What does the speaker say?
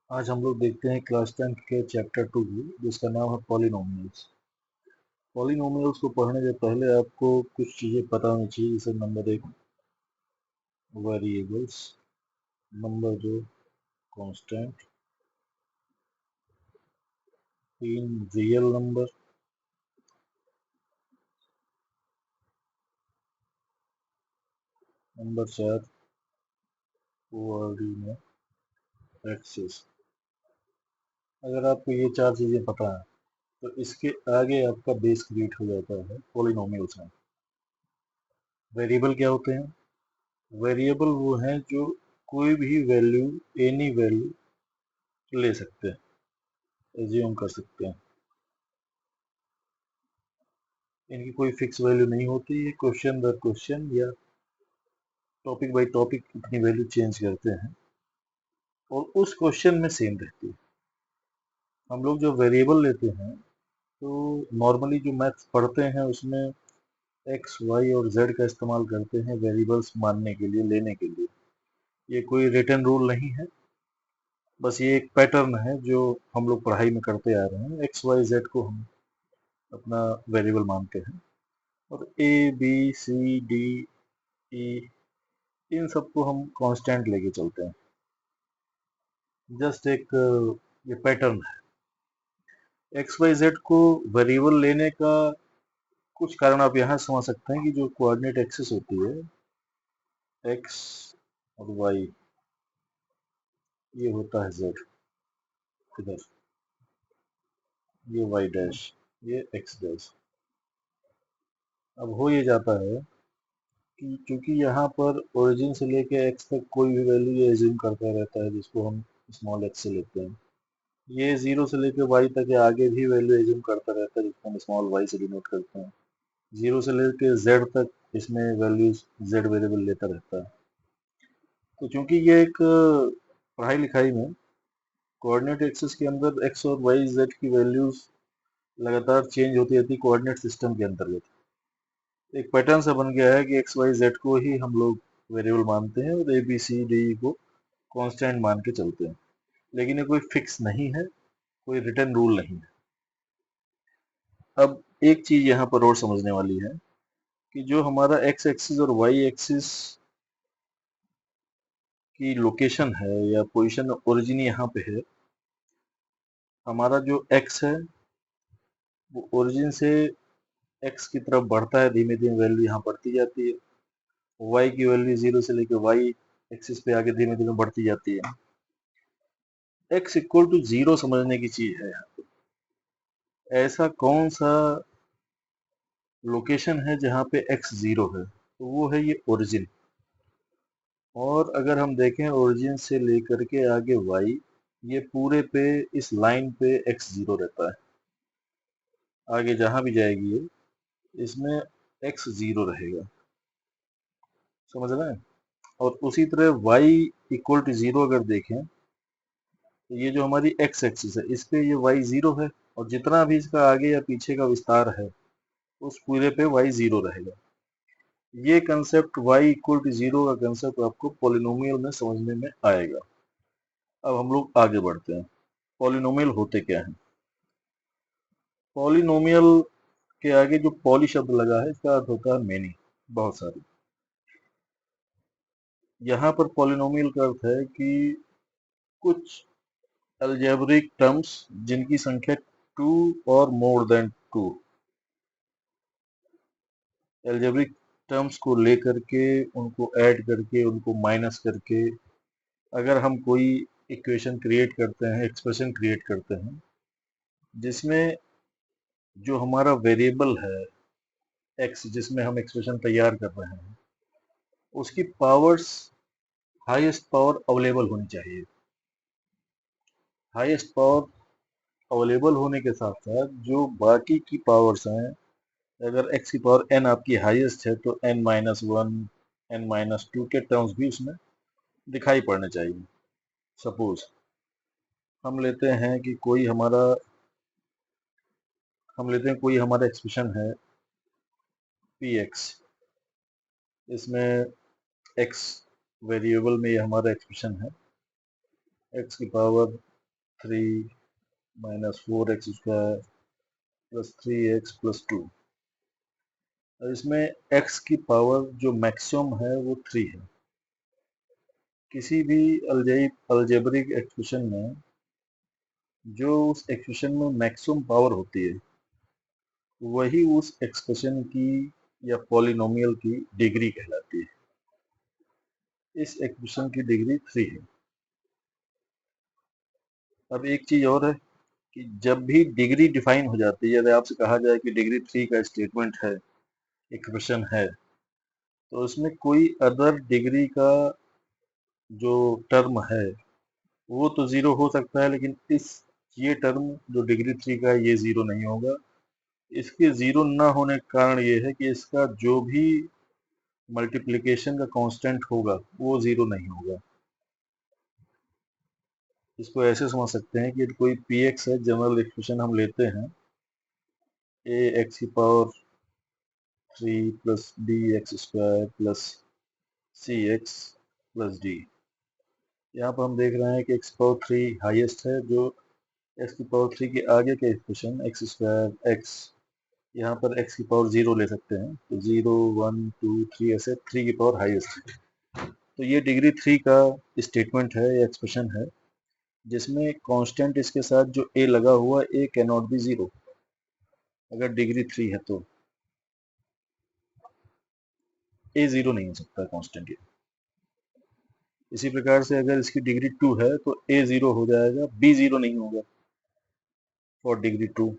आज हम लोग देखते हैं क्लास 10 के चैप्टर 2 जिसका नाम है पॉलिनोमियल्स। पॉलिनोमियल्स को पढ़ने से पहले आपको कुछ चीज़ें पता होनी चाहिए, जैसे number 1 variables, number 2 constant, 3 real number, number 4 coordinate axis. अगर आपको ये चार चीज़ें पता है तो इसके आगे आपका बेस क्रिएट हो जाता है पॉलिनोमियल्स में। वेरिएबल क्या होते हैं? वेरिएबल वो हैं जो कोई भी वैल्यू, एनी वैल्यू ले सकते हैं, एज्यूम कर सकते हैं। इनकी कोई फिक्स वैल्यू नहीं होती, ये क्वेश्चन दर क्वेश्चन या टॉपिक बाय टॉपिक अपनी वैल्यू चेंज करते हैं और उस क्वेश्चन में सेम रहती है। हम लोग जो वेरिएबल लेते हैं तो नॉर्मली जो मैथ्स पढ़ते हैं उसमें एक्स वाई और जेड का इस्तेमाल करते हैं वेरिएबल्स मानने के लिए, लेने के लिए। ये कोई रिटन रूल नहीं है, बस ये एक पैटर्न है जो हम लोग पढ़ाई में करते आ रहे हैं। एक्स वाई जेड को हम अपना वेरिएबल मानते हैं और A B C D E इन सबको हम कांस्टेंट लेके चलते हैं। जस्ट एक ये पैटर्न है। एक्स वाई जेड को वेरिएबल लेने का कुछ कारण आप यहाँ समझ सकते हैं कि जो कोऑर्डिनेट एक्सिस होती है एक्स और वाई, ये होता है जेड इधर, ये वाई डैश, ये एक्स डैश। अब हो ये जाता है कि क्योंकि यहाँ पर ओरिजिन से लेके एक्स तक कोई भी वैल्यू ये एज्यूम करता रहता है, जिसको हम स्मॉल एक्स से लेते हैं। ये जीरो से लेके वाई तक या आगे भी वैल्यू एज्यूम करता रहता है, जिसको हम स्मॉल वाई से डिनोट करते हैं। जीरो से लेके जेड तक इसमें वैल्यूज जेड वेरिएबल लेता रहता है। तो चूंकि ये एक पढ़ाई लिखाई में कोऑर्डिनेट एक्सिस के अंदर एक्स और वाई जेड की वैल्यूज लगातार चेंज होती रहती है, कोऑर्डिनेट सिस्टम के अंतर्गत एक पैटर्न सा बन गया है कि एक्स वाई जेड को ही हम लोग वेरिएबल मानते हैं और ए बी सी डी को कांस्टेंट मान के चलते हैं। लेकिन ये कोई फिक्स नहीं है, कोई रिटन रूल नहीं है। अब एक चीज यहाँ पर और समझने वाली है कि जो हमारा एक्स एक्सिस और वाई एक्सिस की लोकेशन है या पोजीशन ओरिजिन यहाँ पे है, हमारा जो एक्स है वो ओरिजिन से एक्स की तरफ बढ़ता है, धीमे धीमे वैल्यू यहाँ बढ़ती जाती है। वाई की वैल्यू जीरो से लेकर वाई एक्सिस पे आगे धीमे धीमे बढ़ती जाती है। एक्स इक्वल टू जीरो समझने की चीज है यहाँ। ऐसा कौन सा लोकेशन है जहाँ पे एक्स जीरो है? तो वो है ये ओरिजिन। और अगर हम देखें ओरिजिन से लेकर के आगे वाई, ये पूरे पे इस लाइन पे एक्स जीरो रहता है। आगे जहां भी जाएगी ये, इसमें एक्स जीरो रहेगा। समझ रहे हैं? और उसी तरह वाई इक्वल टू जीरो अगर देखें तो ये जो हमारी एक्स एक्सिस है इस पे ये वाई जीरो है, और जितना भी इसका आगे या पीछे का विस्तार है उस पूरे पे वाई जीरो रहेगा। ये concept Y equal to zero का कंसेप्ट आपको पॉलिनोमियल में समझने में आएगा। अब हम लोग आगे बढ़ते हैं। पॉलिनोमियल होते क्या हैं? पॉलिनोमियल के आगे जो पॉली शब्द लगा है इसका अर्थ होता है मेनी, बहुत सारी। यहाँ पर पॉलिनोमियल का अर्थ है कि कुछ अलजेब्रिक टर्म्स जिनकी संख्या टू और more than two, algebraic terms को लेकर के उनको ऐड करके उनको माइनस करके अगर हम कोई इक्वेशन क्रिएट करते हैं, एक्सप्रेशन क्रिएट करते हैं, जिसमें जो हमारा वेरिएबल है एक्स, जिसमें हम एक्सप्रेशन तैयार कर रहे हैं, उसकी पावर्स हाईएस्ट पावर अवेलेबल होनी चाहिए। हाईएस्ट पावर अवेलेबल होने के साथ साथ जो बाकी की पावर्स हैं, अगर x की पावर n आपकी हाईएस्ट है तो n minus one, n minus two के टर्म्स भी उसमें दिखाई पड़ने चाहिए। सपोज हम लेते हैं कि कोई हमारा एक्सप्रेशन है px, इसमें x वेरिएबल में ये हमारा एक्सप्रेशन है, x की power 3 minus 4x² plus 3x plus 2। इसमें x की पावर जो मैक्सिमम है वो 3 है। किसी भी अलजेब्रिक एक्सप्रेशन में जो उस एक्सप्रेशन में मैक्सिमम पावर होती है वही उस एक्सप्रेशन की या पॉलिनोमियल की डिग्री कहलाती है। इस एक्सप्रेशन की डिग्री 3 है। अब एक चीज और है कि जब भी डिग्री डिफाइन हो जाती है, यदि आपसे कहा जाए कि डिग्री 3 का स्टेटमेंट है, एक्सप्रेशन है, तो उसमें कोई अदर डिग्री का जो टर्म है वो तो जीरो हो सकता है, लेकिन ये टर्म जो डिग्री 3 का है ये जीरो नहीं होगा। इसके जीरो ना होने का कारण ये है कि इसका जो भी मल्टीप्लिकेशन का कांस्टेंट होगा वो जीरो नहीं होगा। इसको ऐसे समझ सकते हैं कि कोई पी एक्स है, जनरल एक्सप्रेशन हम लेते हैं ए एक्स की power 3 plus b x square plus c x plus d. यहाँ पर हम देख रहे हैं कि एक्स पावर 3 हाईएस्ट है, जो एक्स की पावर 3 के आगे के एक्सप्रेशन एक्स स्क्वायर एक्स, यहाँ पर एक्स की पावर 0 ले सकते हैं, तो 0 1 2 3 ऐसे 3 की पावर हाईएस्ट है। तो ये डिग्री 3 का स्टेटमेंट है या एक्सप्रेशन है, जिसमें कांस्टेंट इसके साथ जो ए लगा हुआ, ए कैन नॉट बी 0 अगर डिग्री 3 है तो ए 0 नहीं हो सकता कांस्टेंट। इसी प्रकार से अगर इसकी डिग्री 2 है तो ए 0 हो जाएगा, बी 0 नहीं होगा फॉर डिग्री 2।